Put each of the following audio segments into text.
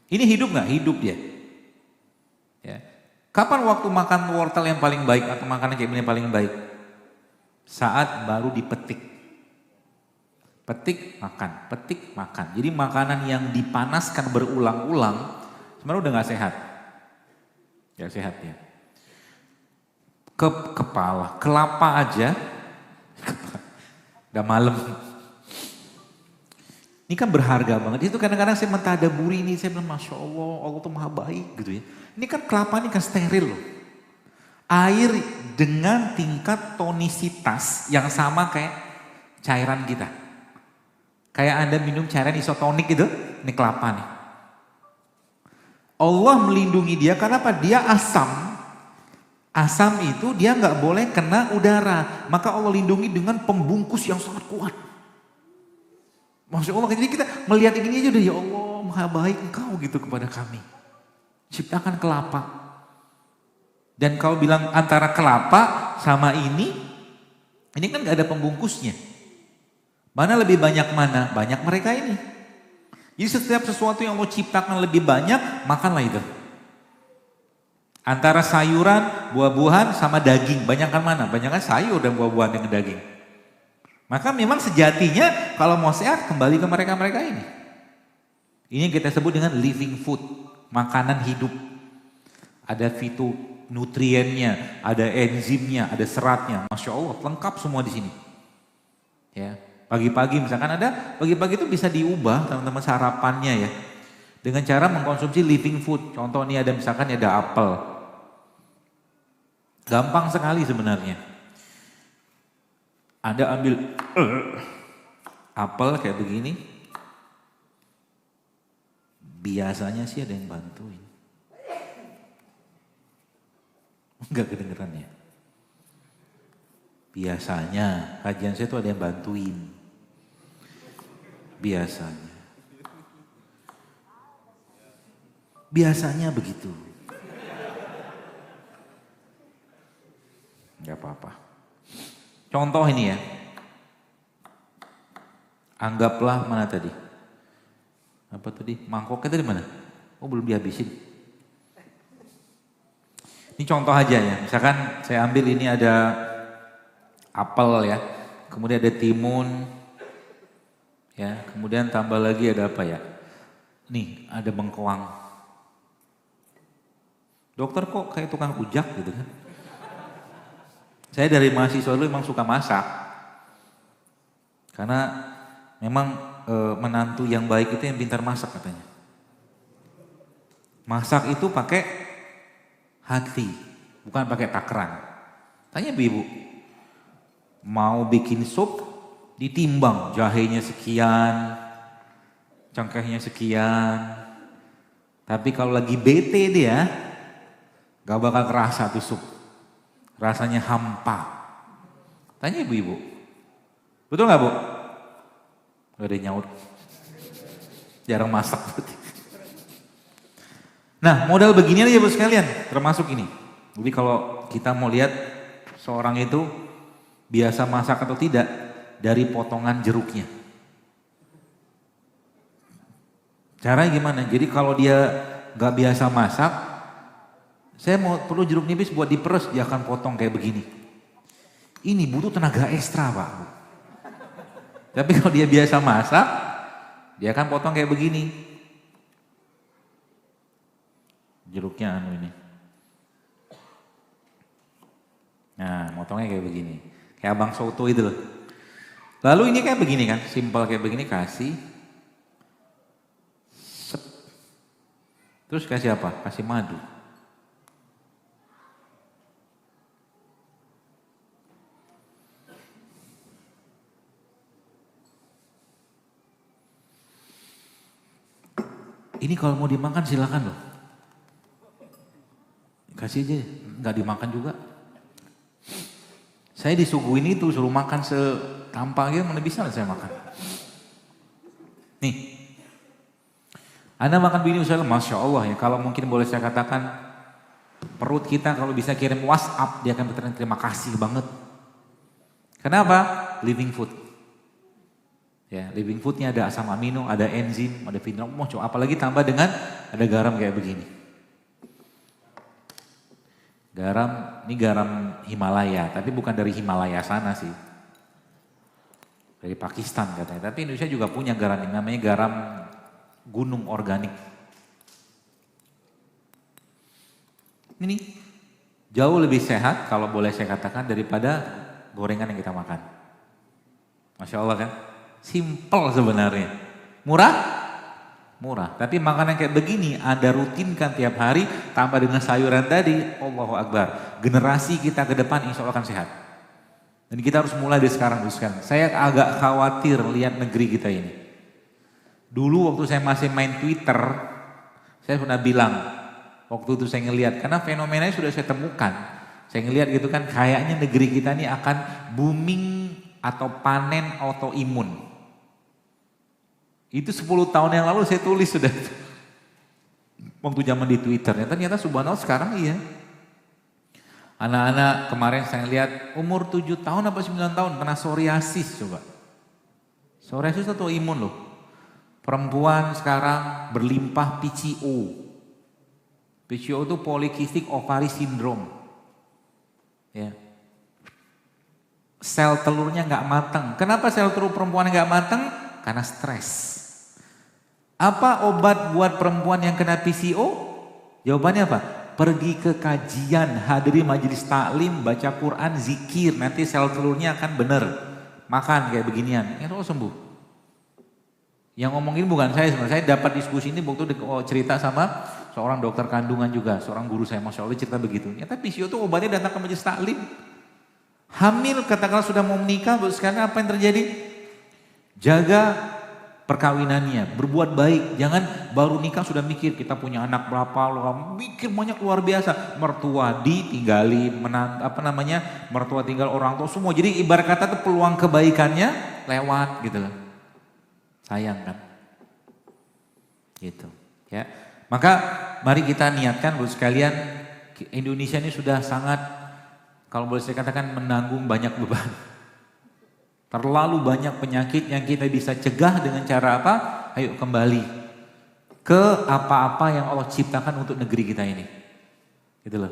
Ini hidup nggak? Hidup dia. Ya. Kapan waktu makan wortel yang paling baik atau makanan kayak gini yang paling baik? Saat baru dipetik. Petik, makan, petik, makan. Jadi makanan yang dipanaskan berulang-ulang sebenarnya udah nggak sehat. Nggak sehat ya. Kepala, kelapa aja, udah malam. Ini kan berharga banget. Itu kadang-kadang saya mentadaburi ini, saya bilang Masya Allah, Allah tuh maha baik gitu ya. Ini kan kelapa ini kan steril loh. Air dengan tingkat tonisitas yang sama kayak cairan kita. Kayak Anda minum cairan isotonik gitu, ini kelapa nih. Allah melindungi dia karena apa? Dia asam. Asam itu dia nggak boleh kena udara. Maka Allah lindungi dengan pembungkus yang sangat kuat. Masya Allah, jadi kita melihat ini aja udah ya Allah maha baik engkau gitu kepada kami. Ciptakan kelapa. Dan kau bilang antara kelapa sama ini kan gak ada pembungkusnya. Mana lebih banyak mana? Banyak mereka ini. Jadi setiap sesuatu yang Allah ciptakan lebih banyak, makanlah itu. Antara sayuran, buah-buahan sama daging, banyakkan mana? Banyakkan sayur dan buah-buahan dengan daging. Maka memang sejatinya kalau mau sehat kembali ke mereka-mereka ini. Ini yang kita sebut dengan living food, makanan hidup. Ada fitonutriennya, ada enzimnya, ada seratnya. Masya Allah, lengkap semua di sini. Ya, pagi-pagi misalkan ada, pagi-pagi itu bisa diubah teman-teman sarapannya ya. Dengan cara mengkonsumsi living food. Contoh nih ada misalkan ada apel. Gampang sekali sebenarnya. Anda ambil apel kayak begini, biasanya sih ada yang bantuin. Enggak kedengeran ya? Biasanya, kajian saya tuh ada yang bantuin. Biasanya. Biasanya begitu. Enggak apa-apa. Contoh ini ya, anggaplah mana tadi? Apa tadi? Mangkoknya tadi mana? Oh belum dihabisin. Ini contoh aja ya, misalkan saya ambil ini ada apel ya, kemudian ada timun, ya, kemudian tambah lagi ada apa ya? Nih ada bengkoang. Dokter kok kayak tukang ujak gitu kan? Saya dari mahasiswa dulu memang suka masak. Karena memang menantu yang baik itu yang pintar masak katanya. Masak itu pakai hati, bukan pakai takaran. Tanya ibu, mau bikin sup ditimbang jahenya sekian, cengkehnya sekian. Tapi kalau lagi bete dia, gak bakal kerasa tuh sup. Rasanya hampa. Tanya ibu-ibu. Betul gak Bu? Gak ada yang nyaut. Jarang masak. Nah modal begini aja Bu sekalian. Termasuk ini. Jadi kalau kita mau lihat seorang itu biasa masak atau tidak. Dari potongan jeruknya. Caranya gimana? Jadi kalau dia gak biasa masak. Saya mau perlu jeruk nipis buat diperes, dia akan potong kayak begini. Ini butuh tenaga ekstra Pak. Tapi kalau dia biasa masak, dia akan potong kayak begini. Jeruknya ini. Nah, motongnya kayak begini. Kayak abang soto itu loh. Lalu ini kayak begini kan, simpel kayak begini kasih. Set. Terus kasih apa? Kasih madu. Ini kalau mau dimakan silakan loh. Kasih aja, nggak dimakan juga. Saya disuguhin itu, suruh makan setampa gitu, mana bisa saya makan. Nih, Anda makan begini misalnya, Masya Allah ya, kalau mungkin boleh saya katakan, perut kita kalau bisa kirim WhatsApp, dia akan berterima kasih banget. Kenapa? Living food. Ya, living foodnya ada asam amino, ada enzim, ada vitamin, apalagi tambah dengan ada garam kayak begini. Garam, ini garam Himalaya, tapi bukan dari Himalaya sana sih. Dari Pakistan katanya, tapi Indonesia juga punya garam ini, namanya garam gunung organik. Ini jauh lebih sehat kalau boleh saya katakan daripada gorengan yang kita makan. Masya Allah kan? Simple sebenarnya. Murah? Murah. Tapi makanan kayak begini Anda rutinkan tiap hari tambah dengan sayuran tadi, Allahu Akbar. Generasi kita ke depan insya Allah akan sehat. Dan kita harus mulai dari sekarang. Saya agak khawatir lihat negeri kita ini. Dulu waktu saya masih main Twitter, saya pernah bilang, waktu itu saya ngelihat, karena fenomenanya sudah saya temukan. Saya ngelihat gitu kan, kayaknya negeri kita ini akan booming atau panen autoimun. Itu 10 tahun yang lalu saya tulis sudah. Waktu zaman di Twitternya, ternyata subhanallah sekarang iya. Anak-anak kemarin saya lihat umur 7 tahun apa 9 tahun kena psoriasis coba. Psoriasis itu autoimun loh. Perempuan sekarang berlimpah PCO. PCO itu polycystic ovary syndrome. Ya. Sel telurnya nggak matang. Kenapa sel telur perempuan nggak matang? Karena stres. Apa obat buat perempuan yang kena PCO? Jawabannya apa? Pergi ke kajian, hadiri majelis taklim, baca Quran, zikir, nanti sel telurnya akan benar. Makan kayak beginian, itu sembuh. Yang ngomongin bukan saya sebenarnya, saya dapat diskusi ini waktu cerita sama seorang dokter kandungan juga, seorang guru saya, Masya Allah cerita begitu. Ternyata PCO itu obatnya datang ke majelis taklim. Hamil katakanlah sudah mau menikah, sekarang apa yang terjadi? Jaga perkawinannya, berbuat baik, jangan baru nikah sudah mikir kita punya anak berapa, mikir banyak luar biasa, mertua ditinggali, mertua tinggal orang tua semua, jadi ibarat kata tuh peluang kebaikannya lewat gitu loh, sayang kan, gitu ya. Maka mari kita niatkan buat sekalian, Indonesia ini sudah sangat, kalau boleh saya katakan menanggung banyak beban. Terlalu banyak penyakit yang kita bisa cegah dengan cara apa? Ayo kembali ke apa-apa yang Allah ciptakan untuk negeri kita ini. Gitu loh.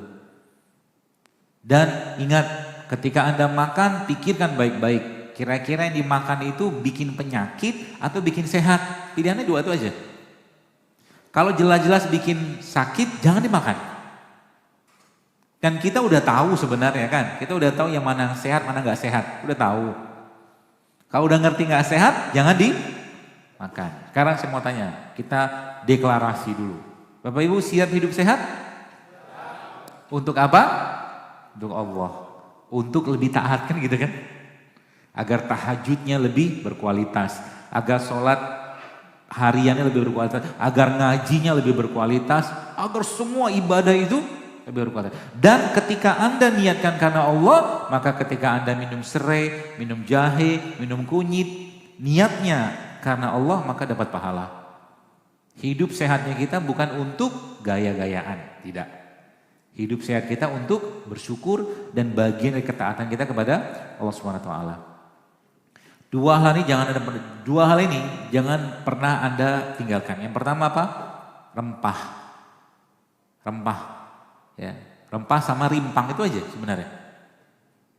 Dan ingat, ketika Anda makan, pikirkan baik-baik. Kira-kira yang dimakan itu bikin penyakit atau bikin sehat? Pilihannya dua itu aja. Kalau jelas-jelas bikin sakit, jangan dimakan. Kan kita udah tahu sebenarnya kan. Kita udah tahu yang mana sehat, mana gak sehat. Udah tahu. Kalau udah ngerti gak sehat, jangan dimakan. Sekarang saya mau tanya, kita deklarasi dulu. Bapak Ibu siap hidup sehat? Untuk apa? Untuk Allah. Untuk lebih taat kan gitu kan? Agar tahajudnya lebih berkualitas. Agar sholat hariannya lebih berkualitas. Agar ngajinya lebih berkualitas. Agar semua ibadah itu lebih berkualitas. Dan ketika Anda niatkan karena Allah, maka ketika Anda minum serai, minum jahe, minum kunyit, niatnya karena Allah, maka dapat pahala. Hidup sehatnya kita bukan untuk gaya-gayaan, tidak. Hidup sehat kita untuk bersyukur dan bagian dari ketaatan kita kepada Allah Subhanahu wa taala. Dua hal ini jangan pernah Anda tinggalkan. Yang pertama apa? Rempah. Ya, rempah sama rimpang itu aja sebenarnya.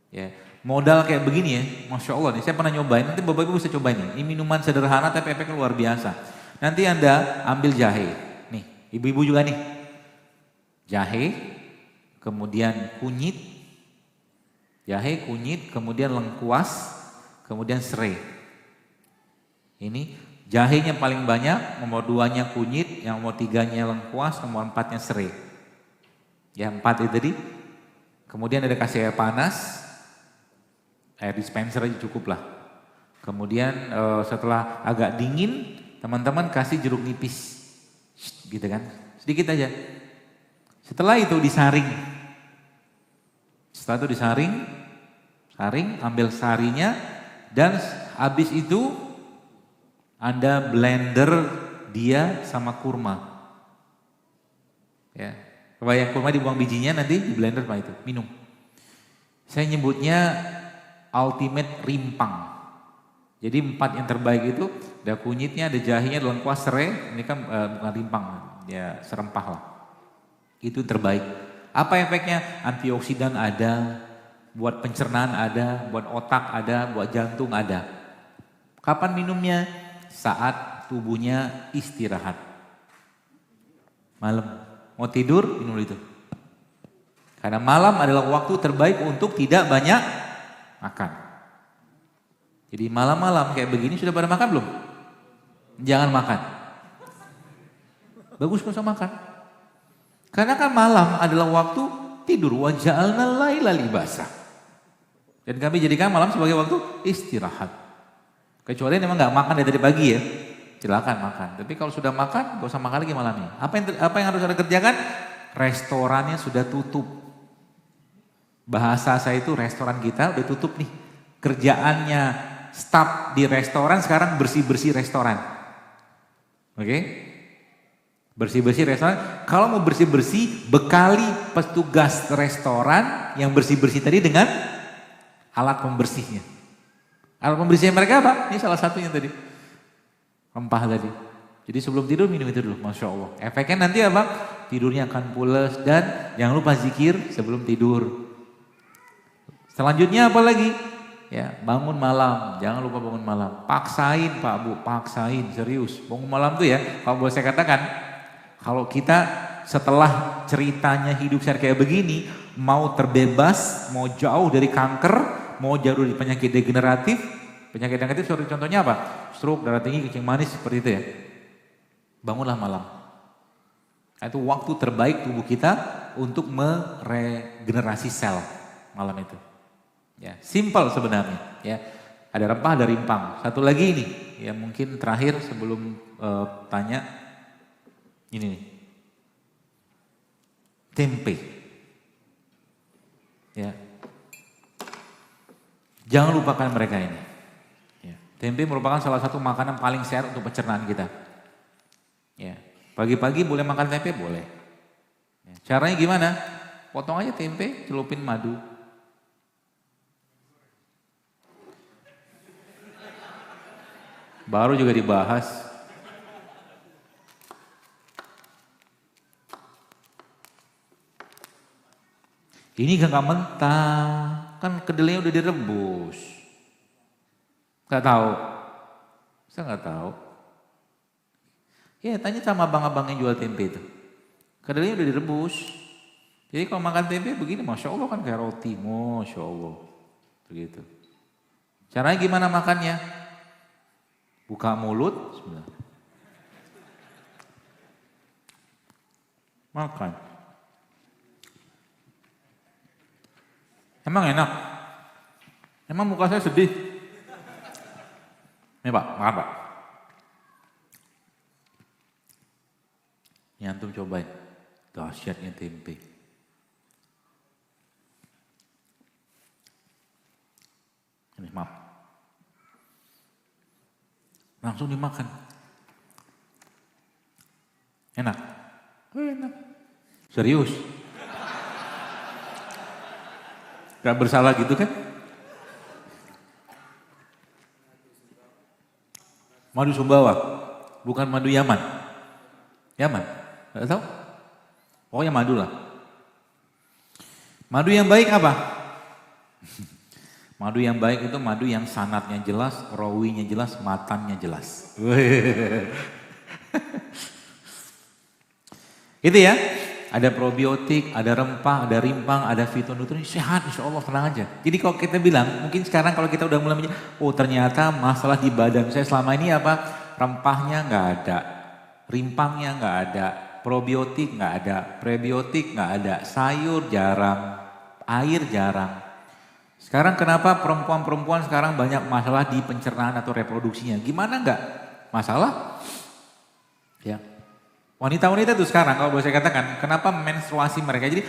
Ya, modal kayak begini ya, Masya Allah nih, saya pernah nyobain, nanti Bapak Ibu bisa cobain nih. Ini minuman sederhana tapi efeknya luar biasa. Nanti Anda ambil jahe, nih ibu-ibu juga nih. Jahe, kemudian kunyit, kemudian lengkuas, kemudian serai. Ini jahenya paling banyak, nomor 2-nya kunyit, yang nomor 3-nya lengkuas, nomor 4-nya serai. Ya 4 itu tadi, kemudian ada kasih air panas, air dispenser aja cukup lah. Kemudian setelah agak dingin, teman-teman kasih jeruk nipis, gitu kan, sedikit aja. Setelah itu disaring, ambil sarinya, dan habis itu Anda blender dia sama kurma. Ya. Yang kurma dibuang bijinya, nanti di blender sama itu, minum. Saya nyebutnya ultimate rimpang. Jadi 4 yang terbaik itu ada kunyitnya, ada jahenya, ada lengkuas, serai, ini kan bukan rimpang, ya serempah lah. Itu yang terbaik. Apa efeknya? Antioksidan ada, buat pencernaan ada, buat otak ada, buat jantung ada. Kapan minumnya? Saat tubuhnya istirahat. Malam, mau tidur minum itu. Karena malam adalah waktu terbaik untuk tidak banyak makan. Jadi malam-malam kayak begini sudah pada makan belum? Jangan makan. Bagus kalau makan. Karena kan malam adalah waktu tidur. Wa ja'alna laila libasa. Dan kami jadikan malam sebagai waktu istirahat. Kecuali memang nggak makan dari pagi ya, silakan makan. Tapi kalau sudah makan, gak usah makan lagi malamnya. Apa yang harus Anda kerjakan? Restorannya sudah tutup. Bahasa saya itu restoran kita udah tutup nih. Kerjaannya staf di restoran sekarang bersih-bersih restoran. Oke? Bersih-bersih restoran. Kalau mau bersih-bersih, bekali petugas restoran yang bersih-bersih tadi dengan alat pembersihnya. Alat pembersihnya mereka apa? Ini salah satunya tadi. Rempah tadi. Jadi sebelum tidur minum itu dulu, Masya Allah. Efeknya nanti apa? Tidurnya akan pules dan jangan lupa zikir sebelum tidur. Selanjutnya apa lagi? Ya, bangun malam, jangan lupa bangun malam. Paksain Pak Bu, paksain, serius. Bangun malam tuh ya, kalau boleh saya katakan, kalau kita setelah ceritanya hidup saya kayak begini, mau terbebas, mau jauh dari kanker, mau jauh dari penyakit degeneratif, penyakit negatif contohnya apa? Stroke, darah tinggi, kencing manis, seperti itu ya. Bangunlah malam. Itu waktu terbaik tubuh kita untuk meregenerasi sel malam itu. Ya, simple sebenarnya ya. Ada rempah, ada rimpang. Satu lagi ini, ya mungkin terakhir sebelum tanya ini nih. Tempe. Ya. Jangan lupakan mereka ini. Ya. Tempe merupakan salah satu makanan paling sehat untuk pencernaan kita. Ya. Pagi-pagi boleh makan tempe? Boleh. Ya. Caranya gimana? Potong aja tempe, celupin madu. Baru juga dibahas. Ini gak mentah, kan kedelainya udah direbus. Gak tahu, saya gak tahu. Ya tanya sama abang-abang yang jual tempe itu. Kedelainya udah direbus. Jadi kalau makan tempe begini, Masya Allah kan kayak roti, Masya Allah. Begitu. Caranya gimana makannya? Buka mulut, bismillah. Makan. Emang enak? Emang muka saya sedih? Nih Pak, makan Pak. Ini antum cobain. Dahsyatnya tempe. Ini maaf. Langsung dimakan. Enak? Oh, enak. Serius? Gak bersalah gitu kan? Madu Sumbawa, bukan madu Yaman. Yaman? Gak tahu? Pokoknya madu lah. Madu yang baik apa? Madu yang baik itu madu yang sanatnya jelas, rawinya jelas, matannya jelas. Itu ya, ada probiotik, ada rempah, ada rimpang, ada fitonutrien, sehat insya Allah, tenang aja. Jadi kalau kita bilang, mungkin sekarang kalau kita udah mulai oh ternyata masalah di badan saya selama ini apa? Rempahnya nggak ada, rimpangnya nggak ada, probiotik nggak ada, prebiotik nggak ada, sayur jarang, air jarang. Sekarang kenapa perempuan-perempuan sekarang banyak masalah di pencernaan atau reproduksinya? Gimana enggak? Masalah? Ya. Wanita-wanita itu sekarang kalau boleh saya katakan, kenapa menstruasi mereka? Jadi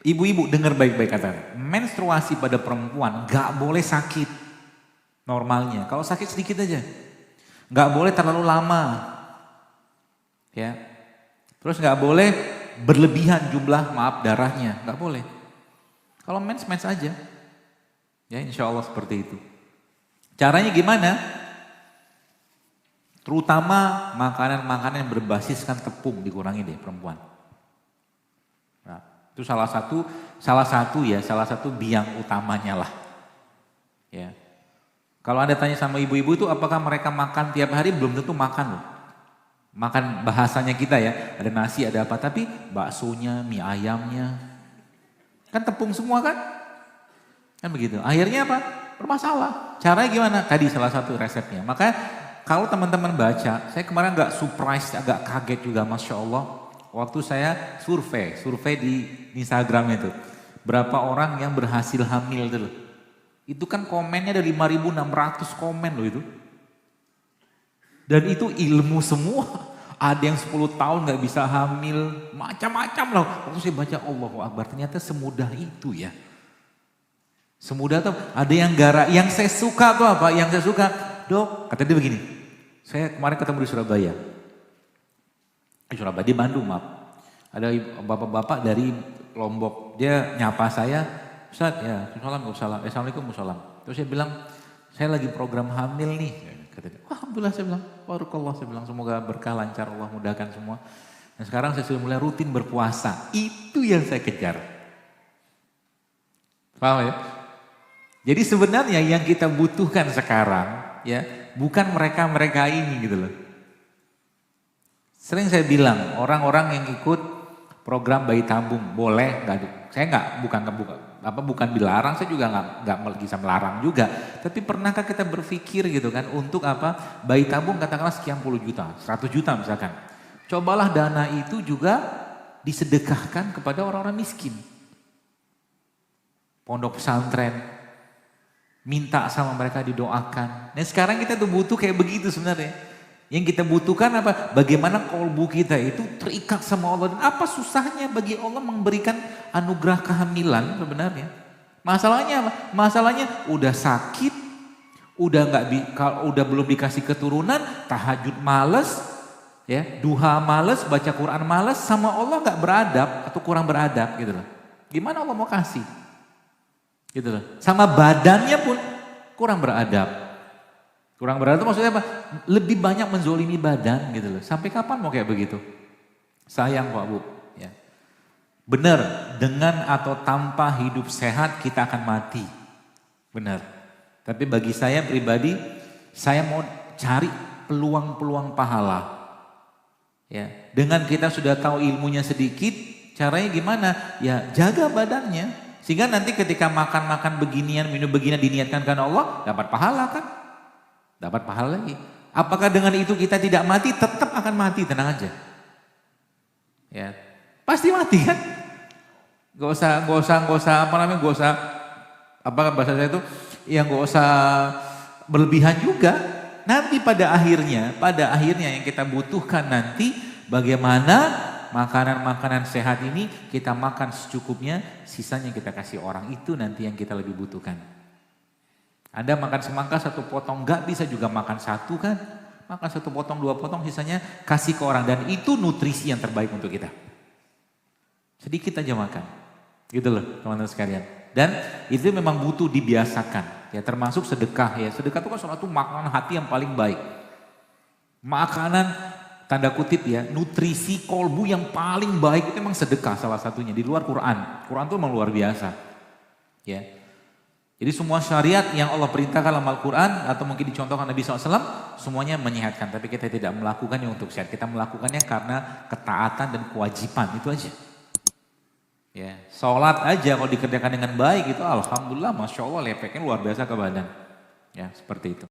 ibu-ibu dengar baik-baik katakan. Menstruasi pada perempuan enggak boleh sakit normalnya. Kalau sakit sedikit aja. Enggak boleh terlalu lama. Ya. Terus enggak boleh berlebihan jumlah darahnya, enggak boleh. Kalau mens aja. Ya insya Allah seperti itu. Caranya gimana? Terutama makanan-makanan yang berbasiskan tepung dikurangi deh perempuan. Nah, itu salah satu biang utamanya lah. Ya. Kalau Anda tanya sama ibu-ibu itu apakah mereka makan tiap hari, belum tentu makan loh. Makan bahasanya kita ya, ada nasi, ada apa, tapi baksonya, mie ayamnya, kan tepung semua kan? Kan begitu. Akhirnya apa? Bermasalah. Caranya gimana? Tadi salah satu resepnya. Maka kalau teman-teman baca, saya kemarin agak surprise, agak kaget juga, Masya Allah. Waktu saya survei di Instagram itu. Berapa orang yang berhasil hamil itu loh. Itu kan komennya ada 5.600 komen loh itu. Dan itu ilmu semua. Ada yang 10 tahun gak bisa hamil, macam-macam loh. Waktu saya baca Allahu Akbar, ternyata semudah itu ya. Semudah tuh, ada yang saya suka tuh apa? Yang saya suka, Dok, kata dia begini. Saya kemarin ketemu di Surabaya. Di Bandung maaf. Ada bapak-bapak dari Lombok. Dia nyapa saya, Ustaz, ya, Assalamualaikum, Terus saya bilang, saya lagi program hamil nih. Kata dia, alhamdulillah saya bilang, barakallah saya bilang, semoga berkah lancar, Allah mudahkan semua. Dan sekarang saya sudah mulai rutin berpuasa. Itu yang saya kejar. Paham ya? Jadi sebenarnya yang kita butuhkan sekarang ya bukan mereka ini gitu loh. Sering saya bilang orang-orang yang ikut program bayi tabung boleh, saya bukan dilarang, saya juga nggak bisa melarang juga. Tapi pernahkah kita berpikir gitu kan untuk apa bayi tabung katakanlah sekian puluh juta, 100 juta misalkan. Cobalah dana itu juga disedekahkan kepada orang-orang miskin. Pondok pesantren. Minta sama mereka didoakan. Nah sekarang kita tuh butuh kayak begitu sebenarnya. Yang kita butuhkan apa? Bagaimana kolbu kita itu terikat sama Allah. Dan apa susahnya bagi Allah memberikan anugerah kehamilan sebenarnya. Masalahnya apa? Masalahnya udah sakit, udah belum dikasih keturunan, tahajud males, ya, duha males, baca Quran males, sama Allah nggak beradab atau kurang beradab gitu loh. Gimana Allah mau kasih? Gitu loh. Sama badannya pun kurang beradab. Kurang beradab itu maksudnya apa? Lebih banyak menzolimi badan gitu loh. Sampai kapan mau kayak begitu? Sayang Pak Bu. Ya. Benar, dengan atau tanpa hidup sehat kita akan mati. Benar. Tapi bagi saya pribadi, saya mau cari peluang-peluang pahala. Ya. Dengan kita sudah tahu ilmunya sedikit, caranya gimana? Ya jaga badannya. Sehingga nanti ketika makan-makan beginian, minum beginian diniatkan karena Allah, dapat pahala kan? Dapat pahala lagi. Apakah dengan itu kita tidak mati? Tetap akan mati, tenang aja. Ya, pasti mati kan? Gak usah bahasa saya itu, ya gak usah berlebihan juga. Nanti pada akhirnya yang kita butuhkan nanti bagaimana makanan-makanan sehat ini kita makan secukupnya, sisanya kita kasih orang. Itu nanti yang kita lebih butuhkan. Anda makan semangka 1 potong, gak bisa juga makan 1 kan. Makan 1 potong, 2 potong, sisanya kasih ke orang. Dan itu nutrisi yang terbaik untuk kita. Sedikit aja makan. Gitu loh teman-teman sekalian. Dan itu memang butuh dibiasakan. Ya termasuk sedekah ya. Sedekah itu kan suatu makanan hati yang paling baik. Makanan tanda kutip ya, nutrisi kolbu yang paling baik itu memang sedekah salah satunya. Di luar Quran. Quran itu memang luar biasa. Ya. Jadi semua syariat yang Allah perintahkan dalam Al-Quran atau mungkin dicontohkan Nabi SAW, semuanya menyehatkan. Tapi kita tidak melakukannya untuk sehat. Kita melakukannya karena ketaatan dan kewajiban. Itu aja. Ya, sholat aja kalau dikerjakan dengan baik itu alhamdulillah, Masya Allah, efeknya luar biasa ke badan. Ya, seperti itu.